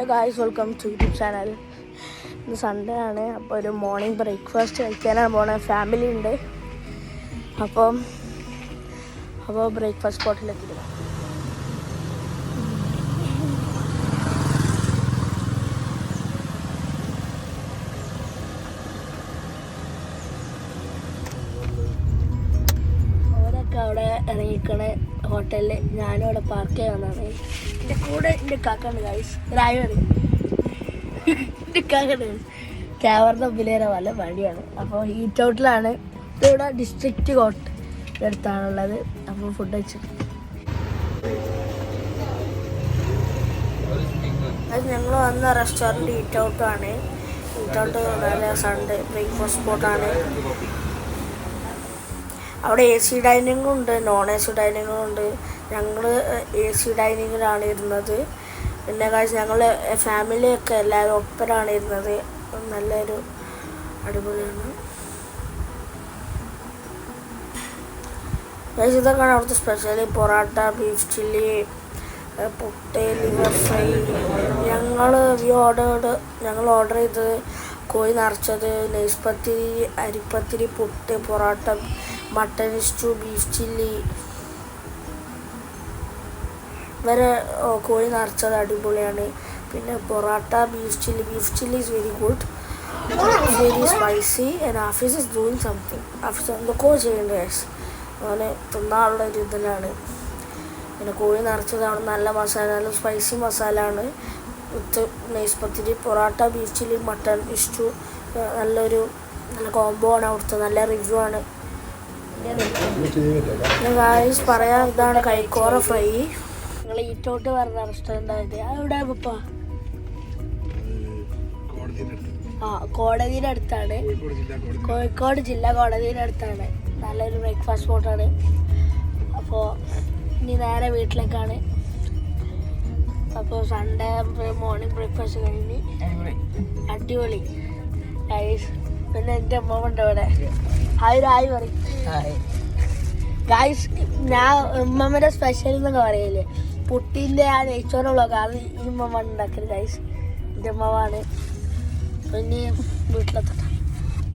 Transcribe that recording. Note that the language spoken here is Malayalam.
Hello guys, welcome to YouTube channel. ഇന്ന് സൺഡേ ആണ്. അപ്പോൾ ഒരു മോർണിംഗ് ബ്രേക്ക്ഫാസ്റ്റ് കഴിക്കാനാണ് പോണത്. ഫാമിലി ഉണ്ട്. അപ്പോൾ ബ്രേക്ക്ഫാസ്റ്റ് സ്പോട്ടിലെത്തിയില്ല. അവരൊക്കെ അവിടെ ഇറങ്ങിക്കണ ഹോട്ടലിൽ, ഞാനും അവിടെ പാർക്ക് ചെയ്യാൻ വന്നതാണ്. എൻ്റെ കൂടെ എൻ്റെ കാക്കാണ്ട് ഗായ്സ്, രായവറി എൻ്റെ കാക്കണ്ട്. ക്യാമറ മുമ്പിലേറെ വല്ല പണിയാണ്. അപ്പോൾ ഹീറ്റ് ഔട്ടിലാണ്. ഇവിടെ ഡിസ്ട്രിക്റ്റ് കോർട്ട് അടുത്താണുള്ളത്. അപ്പോൾ ഫുഡ് കഴിച്ചിട്ട് അത് ഞങ്ങൾ വന്ന റെസ്റ്റോറൻറ്റ് ഹീറ്റ് ഔട്ടാണ്. ഹീറ്റ് ഔട്ട് നല്ല സൺഡേ ബ്രേക്ക്ഫാസ്റ്റ് സ്പോട്ടാണ്. അവിടെ AC ഡൈനിങ്ങും ഉണ്ട്, നോൺ AC ഡൈനിങ്ങും ഉണ്ട്. ഞങ്ങൾ AC ഡൈനിങ്ങിലാണ് ഇരുന്നത്. പിന്നെ കാഴ്ച ഞങ്ങൾ ഫാമിലിയൊക്കെ എല്ലാവരും ഒപ്പരാണ് ഇരുന്നത്. നല്ലൊരു അടിപൊളിയാണ്. ഇതൊക്കെയാണ് അവിടുത്തെ special. Porotta, beef chilli, puttu, liver fry. ഞങ്ങൾ ഓർഡർ ചെയ്തത് കോഴി നിറച്ചത്, neypathiri, aripathiri, puttu, porotta, mutton stew, beef chilli. വരെ കോഴി നിറച്ചത് അടിപൊളിയാണ്. പിന്നെ porotta, beef chilli is very good, very spicy. And Hafeez is doing something. Hafeez എന്തൊക്കെയോ ചെയ്യേണ്ട ഗൈസ്. അങ്ങനെ തിന്നാനുള്ള ഒരു ഇതിലാണ്. പിന്നെ കോഴി നിറച്ചത് അവിടെ നല്ല മസാല, നല്ല സ്പൈസി മസാല ആണ്. With neypathiri, porotta, beef chilli, mutton stew. നല്ല കോംബോ ആണ് അവിടുത്തെ. നല്ല റിവ്യൂ ആണ്. ഗായ്സ് പറയാം, ഇതാണ് കൈക്കോറ ഫ്രൈ. നിങ്ങൾ ഈറ്റോട്ട് പറഞ്ഞ റെസ്റ്റോറൻ്റ് ആയത് എവിടെ പപ്പ? കോടതിയുടെ അടുത്താണ്. കോഴിക്കോട് ജില്ലാ കോടതിയുടെ അടുത്താണ്. നല്ലൊരു ബ്രേക്ക്ഫാസ്റ്റ് സ്പോട്ടാണ്. അപ്പോൾ ഇനി നേരെ വീട്ടിലേക്കാണ്. അപ്പോൾ സൺഡേ മോർണിംഗ് ബ്രേക്ക്ഫാസ്റ്റ് കഴിഞ്ഞ് അടിപൊളി ഗൈസ്. പിന്നെ എൻ്റെ അമ്മമ്മ ഇവിടെ. ഹായ് പറയും ഗായ്സ്. ഞാൻ ഉമ്മമ്മയുടെ സ്പെഷ്യൽ എന്നൊക്കെ പറയില്ലേ, പുട്ടിൻ്റെ ആ നെയ്ച്ചോറുള്ളതൊക്കെ അത് ഈ ഉമ്മമ്മ ഉണ്ടാക്കല് ഗൈസ്. എൻ്റെ അമ്മമാണ്. പിന്നെ വീട്ടിലെത്തട്ടെ.